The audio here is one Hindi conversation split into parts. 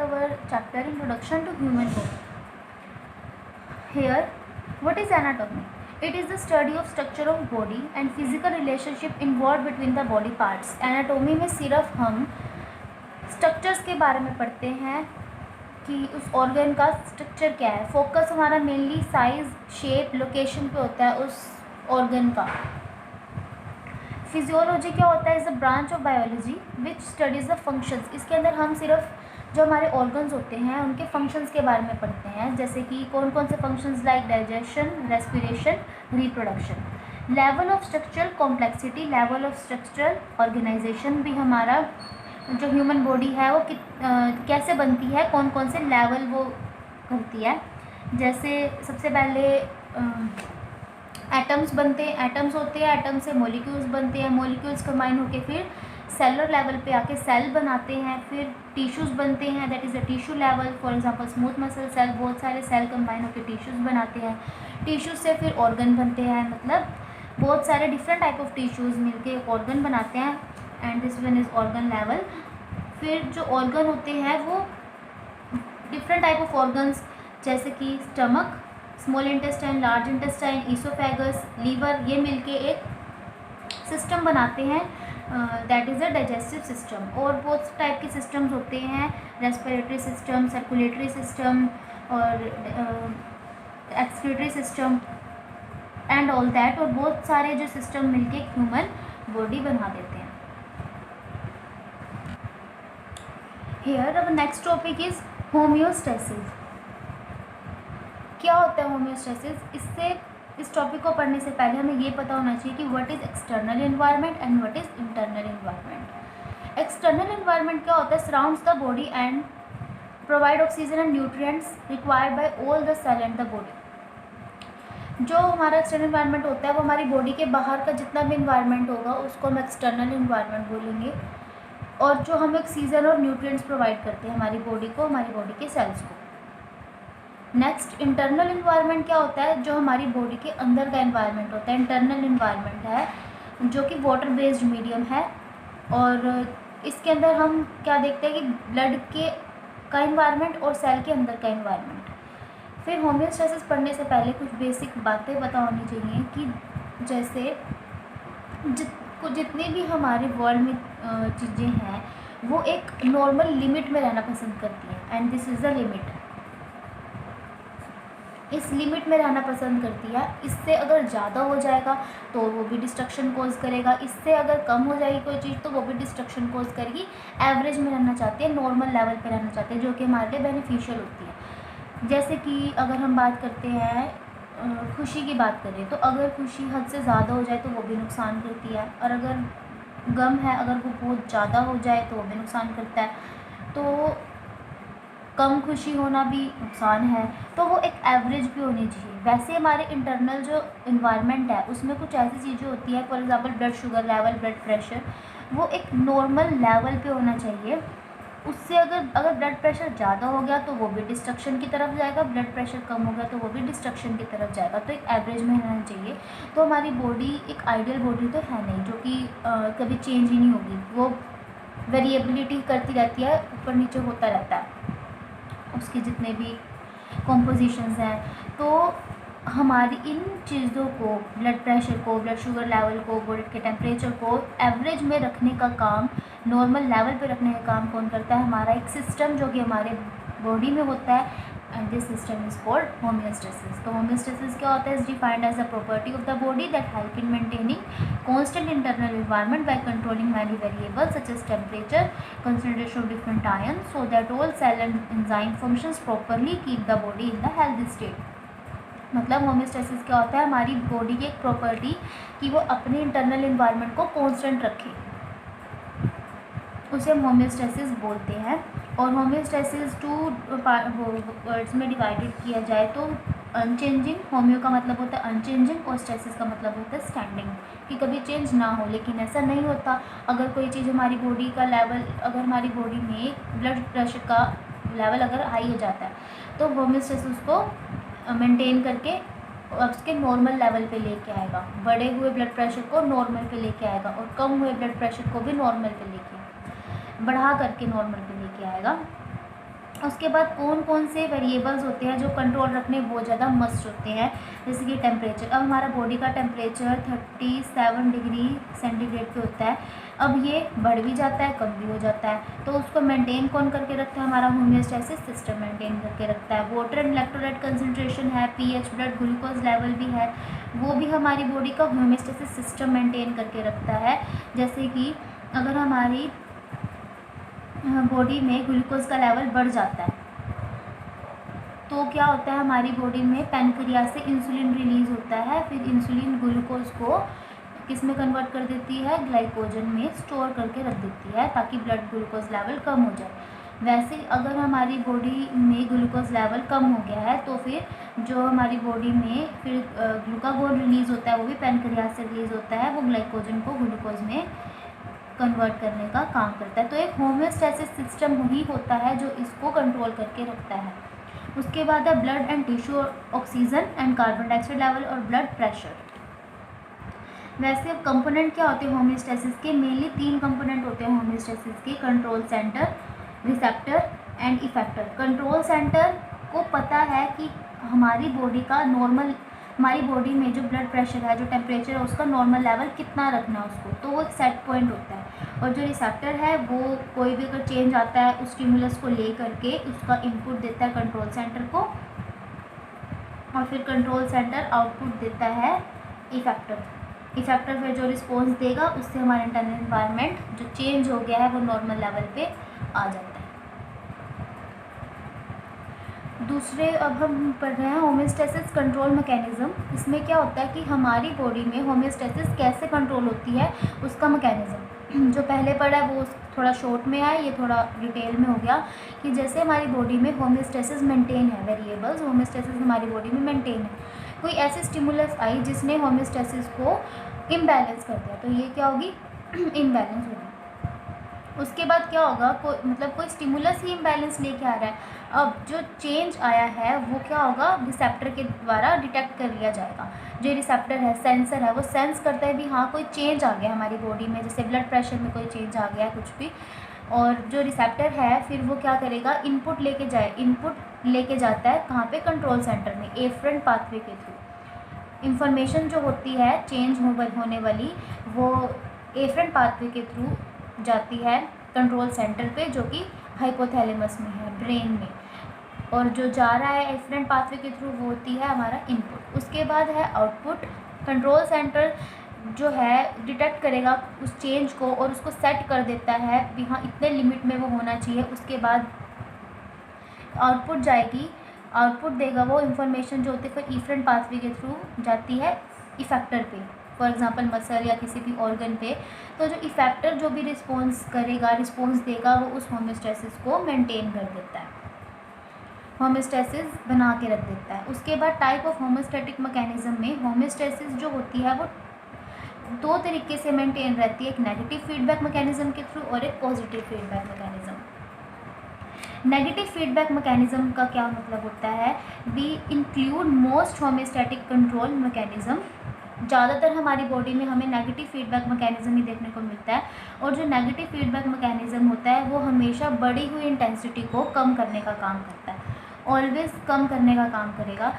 our chapter Introduction to Human Body. Here, what is anatomy? It is the study of structure of body and physical relationship involved between the body parts. Anatomy में सिर्फ हम स्ट्रक्चर्स के बारे में पढ़ते हैं कि उस ऑर्गन का स्ट्रक्चर क्या है. फोकस हमारा मेनली साइज, शेप, लोकेशन पे होता है उस ऑर्गन का. फिजियोलॉजी क्या होता है? Is a branch of biology which studies the functions. इसके अंदर हम सिर्फ जो हमारे ऑर्गन्स होते हैं उनके फंक्शंस के बारे में पढ़ते हैं, जैसे कि कौन कौन से functions like digestion, respiration, reproduction. Level of structural complexity, level of structural organisation भी हमारा जो ह्यूमन बॉडी है वो कैसे बनती है, कौन कौन से लेवल वो करती है. जैसे सबसे पहले एटम्स बनते हैं, एटम्स होते हैं, एटम से मॉलिक्यूल्स बनते हैं, मॉलिक्यूल्स कंबाइन होकर फिर सेलुलर लेवल पे आके सेल बनाते हैं, फिर टिश्यूज़ बनते हैं, that is a tissue level. For example smooth muscle cell, बहुत सारे सेल कंबाइन होकर टिश्यूज़ बनाते हैं. टिश्यूज़ से फिर ऑर्गन बनते हैं, मतलब बहुत सारे डिफरेंट टाइप ऑफ टिश्यूज़ मिलके ऑर्गन बनाते हैं and this one is organ level. फिर जो ऑर्गन होते हैं वो डिफरेंट टाइप ऑफ ऑर्गन्स जैसे कि stomach, small intestine, large intestine, oesophagus, liver, ये मिलके एक सिस्टम बनाते हैं, that is a digestive system. और बहुत टाइप के सिस्टम्स होते हैं, रेस्पिरेटरी सिस्टम, सर्कुलेटरी सिस्टम और excretory system and all that. और बहुत सारे जो सिस्टम मिलके एक ह्यूमन बॉडी बना देते हैं. Here our next topic is homeostasis. क्या होता है होम्योस्टेसिस? इस टॉपिक को पढ़ने से पहले हमें ये पता होना चाहिए कि what is external environment and what is internal environment. External environment क्या होता है? Surrounds the body and provide oxygen and nutrients required by all the cell and the body. जो हमारा एक्सटर्नल एनवायरनमेंट होता है वो हमारी बॉडी के बाहर का जितना भी एनवायरनमेंट होगा उसको हम एक्सटर्नल एनवायरनमेंट बोलेंगे, और जो हमें ऑक्सीजन और न्यूट्रिएंट्स प्रोवाइड करते हैं हमारी बॉडी को, हमारी बॉडी के सेल्स को. नेक्स्ट इंटरनल एनवायरनमेंट क्या होता है? जो हमारी बॉडी के अंदर का एनवायरनमेंट होता है. इंटरनल एनवायरनमेंट है जो कि वाटर बेस्ड मीडियम है, और इसके अंदर हम क्या देखते हैं कि ब्लड के का एनवायरनमेंट और सेल के अंदर का एनवायरनमेंट. फिर होम्योस्टेसिस पढ़ने से पहले कुछ बेसिक बातें पता होनी चाहिए कि जैसे जितनी भी हमारे वर्ल्ड में चीज़ें हैं वो एक नॉर्मल लिमिट में रहना पसंद करती हैं and this is the limit. इस लिमिट में रहना पसंद करती है. इससे अगर ज़्यादा हो जाएगा तो वो भी डिस्ट्रक्शन कॉज करेगा, इससे अगर कम हो जाएगी कोई चीज़ तो वो भी डिस्ट्रक्शन कॉज करेगी. एवरेज में रहना चाहते हैं, नॉर्मल लेवल पे रहना चाहते हैं, जो कि हमारे लिए बेनिफिशियल होती है. जैसे कि अगर हम बात करते हैं खुशी की बात करें तो अगर खुशी हद से ज़्यादा हो जाए तो वो भी नुकसान करती है, और अगर गम है अगर वो बहुत ज़्यादा हो जाए तो वो भी नुकसान करता है. तो कम खुशी होना भी नुकसान है, तो वो एक एवरेज भी होनी चाहिए. वैसे हमारे इंटरनल जो इन्वायरमेंट है उसमें कुछ ऐसी चीज़ें होती हैं, for example blood sugar level, blood pressure, वो एक नॉर्मल लेवल पे होना चाहिए. उससे अगर ब्लड प्रेशर ज़्यादा हो गया तो वो भी डिस्ट्रक्शन की तरफ जाएगा, ब्लड प्रेशर कम हो गया तो वो भी डिस्ट्रक्शन की तरफ जाएगा. तो एक एवरेज में रहना चाहिए. तो हमारी बॉडी एक आइडियल बॉडी तो है नहीं जो कि कभी चेंज ही नहीं होगी, वो वेरिएबिलिटी करती रहती है, ऊपर नीचे होता रहता है उसकी जितने भी कॉम्पोजिशंस हैं. तो हमारी इन चीज़ों को, ब्लड प्रेशर को, ब्लड शुगर लेवल को, बॉडी के टेम्परेचर को एवरेज में रखने का काम, नॉर्मल लेवल पे रखने का काम कौन करता है? हमारा एक सिस्टम जो कि हमारे बॉडी में होता है, and this system is called homeostasis. तो होम्योस्टेसिस क्या होता है? Is defined as the property of the body that help in maintaining constant internal environment by controlling many variables such as temperature, concentration of different ions, so that all cell and enzyme functions properly keep the body in the healthy state. मतलब होम्योस्टेसिस क्या होता है? हमारी बॉडी की एक प्रॉपर्टी कि वो अपने इंटरनल एनवायरनमेंट को कांस्टेंट रखे, उसे हम होम्योस्टेसिस बोलते हैं. और होम्योस्टेसिस 2 वर्ड्स में डिवाइडेड किया जाए तो अनचेंजिंग, होम्यो का मतलब होता है अनचेंजिंग और स्टेसिस का मतलब होता है स्टैंडिंग, कि कभी चेंज ना हो. लेकिन ऐसा नहीं होता. अगर कोई चीज़ हमारी बॉडी का लेवल, अगर हमारी बॉडी में ब्लड प्रेशर का लेवल अगर हाई हो जाता है तो होम्योस्टेसिस को मेंटेन करके उसके नॉर्मल लेवल पे लेके आएगा. बढ़े हुए ब्लड प्रेशर को नॉर्मल पे लेके आएगा और कम हुए ब्लड प्रेशर को भी नॉर्मल पे लेके, बढ़ा करके नॉर्मल पे लेके आएगा. उसके बाद कौन कौन से वेरिएबल्स होते हैं जो कंट्रोल रखने बहुत ज़्यादा मस्ट होते हैं, जैसे कि टेम्परेचर। अब हमारा बॉडी का टेम्परेचर 37 डिग्री सेंटीग्रेड पे होता है। अब ये बढ़ भी जाता है, कम भी हो जाता है, तो उसको मेंटेन कौन करके रखता है, हमारा होम्योस्टैसिस सिस्टम मेंटेन करके रखता है। वाटर एंड इलेक्ट्रोलाइट कंसंट्रेशन है, पीएच, ब्लड ग्लूकोज लेवल भी है, वो भी हमारी बॉडी का होम्योस्टैसिस सिस्टम मेंटेन करके रखता है। जैसे कि अगर हमारी बॉडी में ग्लूकोज का लेवल बढ़ जाता है तो क्या होता है, हमारी बॉडी में पैनक्रियास से इंसुलिन रिलीज़ होता है। फिर इंसुलिन ग्लूकोज को किस में कन्वर्ट कर देती है, ग्लाइकोजन में स्टोर करके रख देती है ताकि ब्लड ग्लूकोज लेवल कम हो जाए। वैसे अगर हमारी बॉडी में ग्लूकोज लेवल कम हो गया है तो फिर जो हमारी बॉडी में फिर ग्लूकागोन रिलीज़ होता है, वो भी पैनक्रियास से रिलीज़ होता है, वो ग्लाइकोजन को ग्लूकोज में कन्वर्ट करने का काम करता है। तो एक होम्योस्टैसिस सिस्टम ही होता है जो इसको कंट्रोल करके रखता है। उसके बाद है blood and tissue, oxygen and carbon dioxide level और ब्लड प्रेशर। वैसे अब कंपोनेंट क्या होते हैं होम्योस्टैसिस के, मेनली 3 कंपोनेंट होते हैं होम्योस्टैसिस के, control centre, receptor and effector. Control centre को पता है कि हमारी बॉडी का नॉर्मल, हमारी बॉडी में जो ब्लड प्रेशर है, जो टेम्परेचर है, उसका नॉर्मल लेवल कितना रखना है उसको, तो वो एक सेट पॉइंट होता है। और जो रिसेप्टर है वो कोई भी अगर चेंज आता है उस स्टिमुलस को ले करके उसका इनपुट देता है कंट्रोल सेंटर को, और फिर कंट्रोल सेंटर आउटपुट देता है इफेक्टर। इफेक्टर फिर जो रिस्पॉन्स देगा उससे हमारा इंटरनल एनवायरनमेंट जो चेंज हो गया है वो नॉर्मल लेवल पे आ जाता है। दूसरे अब हम पढ़ रहे हैं होम्योस्टैसिस कंट्रोल मैकेनिज़्म। इसमें क्या होता है कि हमारी बॉडी में होम्योस्टैसिस कैसे कंट्रोल होती है उसका मैकेनिज़्म। जो पहले पढ़ा है वो थोड़ा शॉर्ट में है, ये थोड़ा डिटेल में हो गया कि जैसे हमारी बॉडी में होम्योस्टैसिस मेंटेन है, वेरिएबल्स होम्योस्टैसिस हमारी बॉडी में मेंटेन है। कोई ऐसी स्टिमुलस आई जिसने होम्योस्टैसिस को इम्बैलेंस कर दिया, तो ये क्या होगी, इम्बैलेंस होगी। उसके बाद क्या होगा, कोई स्टिमुलस ही इम्बैलेंस लेके आ रहा है। अब जो चेंज आया है वो क्या होगा, रिसेप्टर के द्वारा डिटेक्ट कर लिया जाएगा। जो रिसेप्टर है, सेंसर है, वो सेंस करता है भी हाँ कोई चेंज आ गया हमारी बॉडी में, जैसे ब्लड प्रेशर में कोई चेंज आ गया है, कुछ भी। और जो रिसेप्टर है फिर वो क्या करेगा, इनपुट लेके जाता है कहाँ पे, कंट्रोल सेंटर में, एफरेंट पाथवे के थ्रू। इंफॉर्मेशन जो होती है चेंज होने वाली वो एफरेंट पाथवे के थ्रू जाती है कंट्रोल सेंटर पे, जो कि हाइपोथैलेमस में है, ब्रेन में। और जो जा रहा है एफरेंट पाथवे के थ्रू वो होती है हमारा इनपुट। उसके बाद है आउटपुट। कंट्रोल सेंटर जो है डिटेक्ट करेगा उस चेंज को और उसको सेट कर देता है कि हाँ इतने लिमिट में वो होना चाहिए। उसके बाद आउटपुट जाएगी, आउटपुट देगा वो इन्फॉर्मेशन जो होती है फिर एफरेंट पाथवे के थ्रू जाती है इफेक्टर पे, फॉर एग्जांपल मसल या किसी भी ऑर्गन पे। तो जो इफेक्टर जो भी रिस्पॉन्स देगा वो उस होम्योस्टैसिस को मेंटेन कर देता है, होम्योस्टैसिस बना के रख देता है। उसके बाद टाइप ऑफ होम्योस्टैटिक मैकेनिज्म में होम्योस्टैसिस जो होती है वो 2 तरीके से मेंटेन रहती है, एक नेगेटिव फीडबैक मैकेनिज्म के थ्रू और एक positive feedback mechanism. Negative feedback mechanism का क्या मतलब होता है, we include most homeostatic control mechanism. ज़्यादातर हमारी बॉडी में हमें नेगेटिव फीडबैक मैकेनिज्म ही देखने को मिलता है। और जो नेगेटिव फीडबैक मैकेनिज्म होता है वो हमेशा बढ़ी हुई इंटेंसिटी को कम करने का काम करता है, ऑलवेज कम करने का काम करेगा।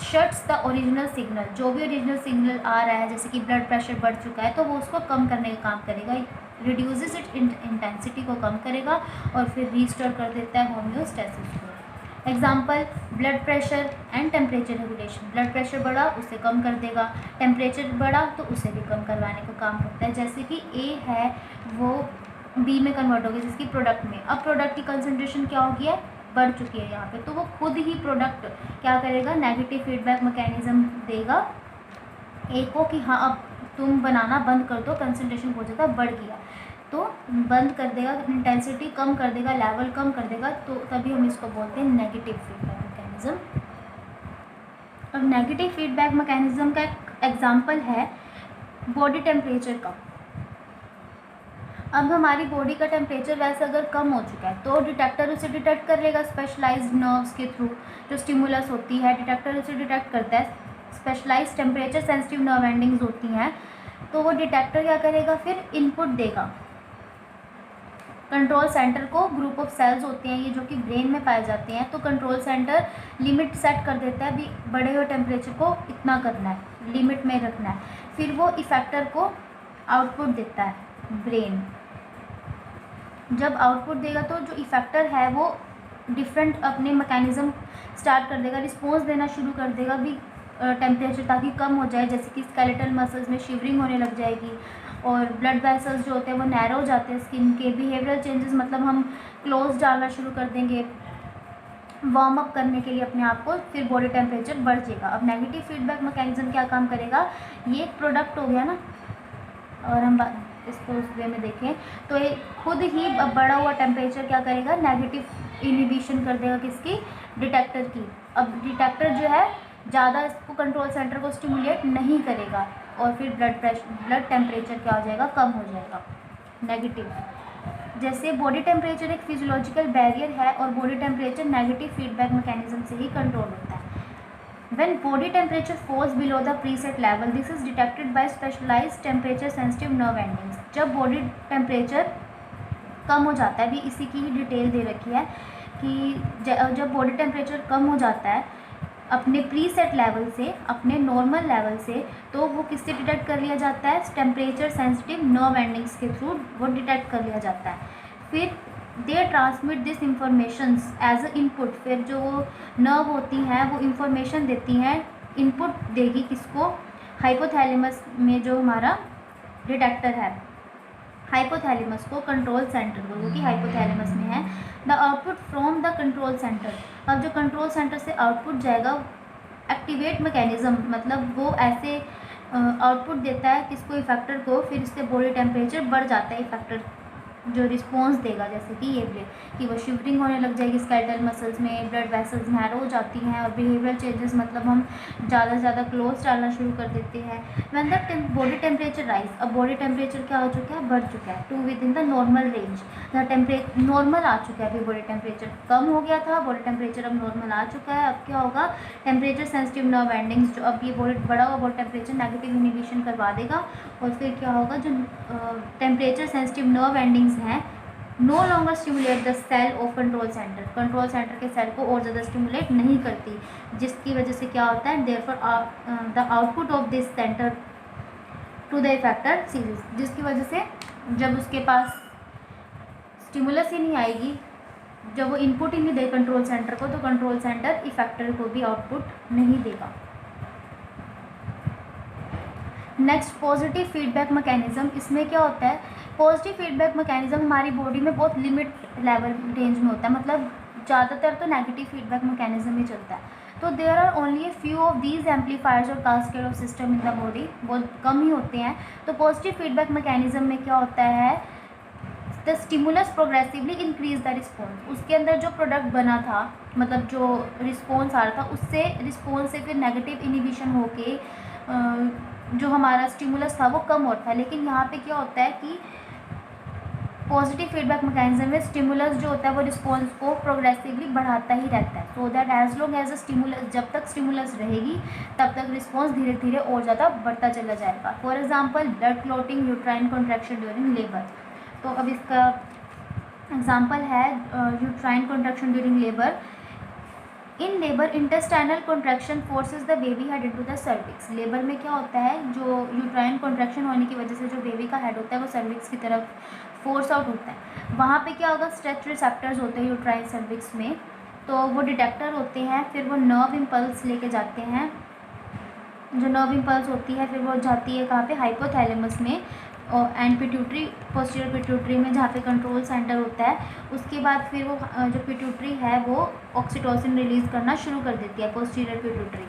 शट्स द ओरिजिनल सिग्नल, जो भी ओरिजिनल सिग्नल आ रहा है जैसे कि ब्लड प्रेशर बढ़ चुका है तो वो उसको कम करने का काम करेगा, रिड्यूसेस इट इंटेंसिटी को कम करेगा और फिर रीस्टोर कर देता है होम्योस्टैसिस को। Example, blood pressure and temperature regulation. Blood pressure बढ़ा उसे कम कर देगा, टेम्परेचर बढ़ा तो उसे भी कम करवाने का काम करता है। जैसे कि ए है वो बी में कन्वर्ट हो गया जिसकी प्रोडक्ट में, अब प्रोडक्ट की कंसनट्रेशन क्या हो गया है, बढ़ चुकी है यहाँ पे, तो वो खुद ही प्रोडक्ट क्या करेगा, नेगेटिव फीडबैक मैकेनिज्म देगा ए को कि हाँ अब तुम बनाना बंद कर दो, कंसनट्रेशन बहुत ज़्यादा बढ़ गया, तो बंद कर देगा, इंटेंसिटी कम कर देगा, लेवल कम कर देगा, तो तभी हम इसको बोलते हैं नेगेटिव फीडबैक मैकेनिज्म। अब नेगेटिव फीडबैक मैकेनिज्म का एक एग्जांपल है बॉडी टेम्परेचर का। अब हमारी बॉडी का टेम्परेचर वैसे अगर कम हो चुका है तो डिटेक्टर उसे डिटेक्ट कर लेगा स्पेशलाइज्ड नर्व्स के थ्रू, जो स्टिमुलस होती है डिटेक्टर उसे डिटेक्ट करता है, specialised temperature sensitive nerve endings होती हैं, तो वो डिटेक्टर क्या करेगा, फिर इनपुट देगा कंट्रोल सेंटर को ग्रुप ऑफ सेल्स होते हैं ये जो कि ब्रेन में पाए जाते हैं, तो कंट्रोल सेंटर लिमिट सेट कर देता है, भी बढ़े हुए टेम्परेचर को इतना करना है, लिमिट में रखना है। फिर वो इफेक्टर को आउटपुट देता है ब्रेन। जब आउटपुट देगा तो जो इफेक्टर है वो डिफरेंट अपने मैकेनिज्म स्टार्ट कर देगा, रिस्पॉन्स देना शुरू कर देगा भी टेम्परेचर ताकि कम हो जाए, जैसे कि स्केलेटल मसल्स में शिवरिंग होने लग जाएगी, और ब्लड वेसल्स जो होते हैं वो नैरो हो जाते हैं स्किन के। बिहेवियरल चेंजेस मतलब हम क्लोथ्स डालना शुरू कर देंगे वार्म अप करने के लिए अपने आप को, फिर बॉडी टेम्परेचर बढ़ जाएगा। अब नेगेटिव फीडबैक मैकेनिज्म क्या काम करेगा, ये एक प्रोडक्ट हो गया ना, और हम इसको उस वे में देखें तो ये खुद ही बढ़ा हुआ टेम्परेचर क्या करेगा, नेगेटिव इनिबिशन कर देगा किसकी, डिटेक्टर की। अब डिटेक्टर जो है ज़्यादा इसको कंट्रोल सेंटर को स्टिमुलेट नहीं करेगा, और फिर ब्लड टेम्परेचर क्या हो जाएगा, कम हो जाएगा, नेगेटिव। जैसे बॉडी टेम्परेचर एक फिजियोलॉजिकल बैरियर है, और body temperature negative feedback mechanism से ही कंट्रोल होता है। When body temperature falls below the preset level, this is detected by specialized temperature sensitive nerve endings. जब बॉडी टेम्परेचर कम हो जाता है, भी इसी की ही डिटेल दे रखी है कि जब बॉडी टेम्परेचर कम हो जाता है अपने प्रीसेट लेवल से, अपने नॉर्मल लेवल से, तो वो किससे डिटेक्ट कर लिया जाता है, टेम्परेचर सेंसिटिव नर्व एंडिंग्स के थ्रू वो डिटेक्ट कर लिया जाता है। फिर they transmit this informations as a input, फिर जो वो नर्व होती हैं वो इंफॉर्मेशन देती हैं, इनपुट देगी किसको, हाइपोथैलेमस में जो हमारा डिटेक्टर है, हाइपोथैलेमस को, कंट्रोल सेंटर को, जो कि हाइपोथैलेमस में है। The output from the control centre, अब जो कंट्रोल सेंटर से आउटपुट जाएगा, एक्टिवेट मैकेनिज्म मतलब वो ऐसे आउटपुट देता है किसको, इफेक्टर को, फिर इससे बॉडी टेम्परेचर बढ़ जाता है, इफेक्टर जो रिस्पॉन्स देगा, जैसे कि ये कि वो शिवरिंग होने लग जाएगी स्केलेटल मसल्स में, ब्लड वेसल्स नैरो हो जाती हैं, और बिहेवियरल चेंजेस मतलब हम ज़्यादा से ज़्यादा क्लोथ्स डालना शुरू कर देते हैं। When the body temperature rise, अब बॉडी टेम्परेचर क्या हो चुका है, बढ़ चुका है, to within the normal range, the temperature normal आ चुका है। अभी बॉडी टेम्परेचर कम हो गया था, बॉडी टेम्परेचर अब नॉर्मल आ चुका है। अब क्या होगा, टेम्परेचर सेंसिटिव नर्व एंडिंग्स, जो अब ये बड़ा हुआ बॉडी टेम्परेचर नेगेटिव इनिबिशन करवा देगा, और फिर क्या होगा, जो टेम्परेचर सेंसिटिव नर्व एंडिंग्स हैं no longer stimulate the cell of control centre, control centre के सेल को और ज़्यादा स्टिमुलेट नहीं करती, जिसकी वजह से क्या होता है, therefore the output of this centre to the effector series, जिसकी वजह से जब उसके पास स्टिमुलस ही नहीं आएगी, जब वो इनपुट ही नहीं दे कंट्रोल सेंटर को, तो कंट्रोल सेंटर इफेक्टर को भी आउटपुट नहीं देगा। नेक्स्ट पॉजिटिव फीडबैक मैकेनिज्म, इसमें क्या होता है, पॉजिटिव फीडबैक मैकेनिज्म हमारी बॉडी में बहुत लिमिट लेवल रेंज में होता है, मतलब ज़्यादातर तो नेगेटिव फीडबैक मैकेनिज्म ही चलता है। तो there are only a few of these amplifiers और cascade of system in the body, बहुत कम ही होते हैं। तो पॉजिटिव फीडबैक मैकेनिज्म में क्या होता है, the stimulus progressively increase the response, उसके अंदर जो प्रोडक्ट बना था, मतलब जो रिस्पॉन्स आ रहा था, उससे रिस्पॉन्स से फिर नेगेटिव इनिबिशन होके जो हमारा स्टिमुलस था वो कम होता है। लेकिन यहाँ पे क्या होता है कि पॉजिटिव फीडबैक मैकेनिज्म में स्टिमुलस जो होता है वो रिस्पॉन्स को प्रोग्रेसिवली बढ़ाता ही रहता है, so that as long as a stimulus, जब तक स्टिमुलस रहेगी तब तक रिस्पॉन्स धीरे धीरे और ज़्यादा बढ़ता चला जाएगा। For example blood clotting, uterine contraction during labour. तो अब इसका एग्जांपल है uterine contraction during labour. In labour intestinal contraction forces the baby head into the cervix. Labour में क्या होता है, जो यूट्राइन कॉन्ट्रैक्शन होने की वजह से जो बेबी का हेड होता है वो सर्विक्स की तरफ फोर्स आउट होता है। वहाँ पे क्या होगा, स्ट्रेच रिसेप्टर्स होते हैं यूट्राइन सर्विक्स में, तो वो डिटेक्टर होते हैं, फिर वो नर्व इम्पल्स लेके जाते हैं, जो नर्व इम्पल्स होती है फिर वो जाती है कहाँ पे, हाइपोथैलेमस में और एंड पिट्यूटरी, पोस्टीरियर पिट्यूटरी में, जहाँ पे कंट्रोल सेंटर होता है। उसके बाद फिर वो जो पिट्यूटरी है वो ऑक्सीटोसिन रिलीज़ करना शुरू कर देती है, पोस्टीरियर पिट्यूटरी।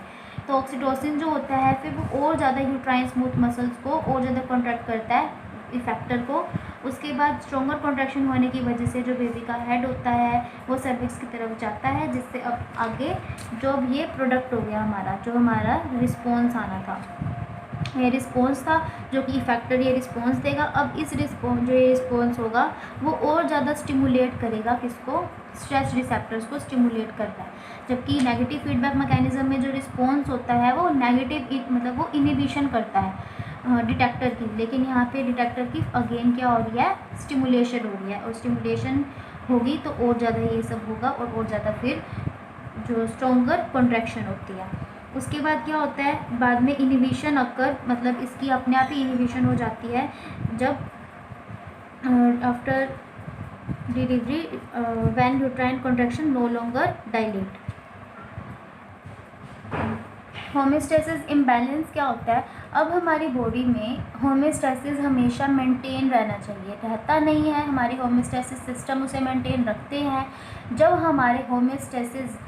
तो ऑक्सीटोसिन जो होता है फिर वो और ज़्यादा यूट्राइन स्मूथ मसल्स को और ज़्यादा कॉन्ट्रैक्ट करता है, इफेक्टर को। उसके बाद स्ट्रॉन्गर कॉन्ट्रैक्शन होने की वजह से जो बेबी का हेड होता है वो सर्विक्स की तरफ जाता है, जिससे अब आगे जो अब ये प्रोडक्ट हो गया हमारा, जो हमारा रिस्पॉन्स आना था, ये रिस्पॉन्स था जो कि इफेक्टर ये रिस्पॉन्स देगा। अब इस जो ये रिस्पॉन्स होगा वो और ज़्यादा स्टिमुलेट करेगा किसको, स्ट्रेच रिसेप्टर्स को स्टिमुलेट करता है। जबकि नेगेटिव फीडबैक मैकेनिज्म में जो रिस्पॉन्स होता है वो नेगेटिव मतलब वो इनिबिशन करता है, डिटेक्टर की, लेकिन यहाँ पे डिटेक्टर की अगेन क्या हो रही है, स्टिमुलेशन हो रही है, और स्टिमुलेशन होगी तो और ज़्यादा ये सब होगा और ज़्यादा फिर जो स्ट्रॉन्गर कॉन्ट्रैक्शन होती है। उसके बाद क्या होता है, बाद में इनिबिशन अकर, मतलब इसकी अपने आप ही इनिबिशन हो जाती है जब after delivery when uterine contraction no longer dilate. Homeostasis imbalance क्या होता है, अब हमारी बॉडी में होमियोस्टेसिस हमेशा मेंटेन रहना चाहिए, रहता नहीं है, हमारी होमियोस्टेसिस सिस्टम उसे मेंटेन रखते हैं। जब हमारे होमियोस्टेसिस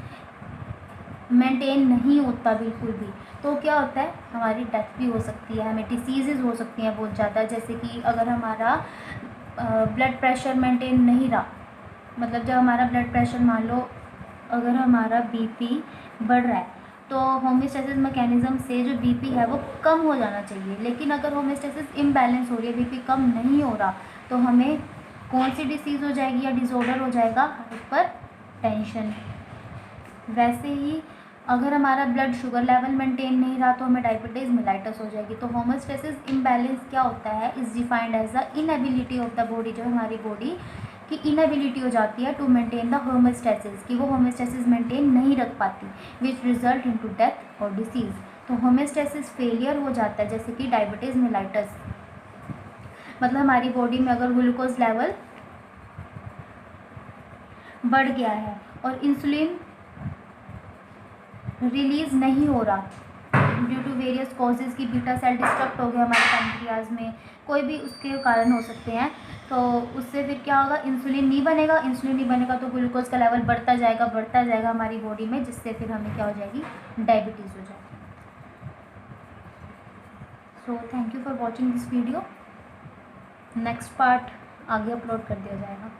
मेंटेन नहीं होता बिल्कुल भी, तो क्या होता है, हमारी डेथ भी हो सकती है, हमें डिसीज़ हो सकती हैं बहुत ज़्यादा। जैसे कि अगर हमारा ब्लड प्रेशर मेंटेन नहीं रहा, मतलब जब हमारा ब्लड प्रेशर, मान लो अगर हमारा बीपी बढ़ रहा है तो होमियोस्टेसिस मैकेनिज़्म से जो बीपी है वो कम हो जाना चाहिए। लेकिन अगर होमियोस्टेसिस इम्बैलेंस हो रही है, बीपी कम नहीं हो रहा, तो हमें कौन सी डिसीज़ हो जाएगी या डिसऑर्डर हो जाएगा, हाइपर टेंशन। वैसे ही अगर हमारा ब्लड शुगर लेवल मेंटेन नहीं रहा तो हमें डायबिटीज़ मेलाइटस हो जाएगी। तो होमियोस्टेसिस इम्बैलेंस क्या होता है, is defined as the inability of the body, जो हमारी बॉडी की इनएबिलिटी हो जाती है टू मेंटेन द होमियोस्टेसिस, कि वो होमियोस्टेसिस मेंटेन नहीं रख पाती, विच रिजल्ट इनटू डेथ और डिसीज़। तो होमियोस्टेसिस फेलियर हो जाता है, जैसे कि डायबिटीज़ मेलाइटस, मतलब हमारी बॉडी में अगर ग्लूकोज लेवल बढ़ गया है और इंसुलिन रिलीज़ नहीं हो रहा ड्यू टू वेरियस कॉजेज़, की बीटा सेल डिस्ट्रक्ट हो गया हमारे पैनक्रियाज में, कोई भी उसके कारण हो सकते हैं, तो उससे फिर क्या होगा, इंसुलिन नहीं बनेगा, इंसुलिन नहीं बनेगा तो ग्लूकोज का लेवल बढ़ता जाएगा हमारी बॉडी में, जिससे फिर हमें क्या हो जाएगी, डायबिटीज़ हो जाएगी। So thank you for watching this video. Next part आगे अपलोड कर दिया जाएगा।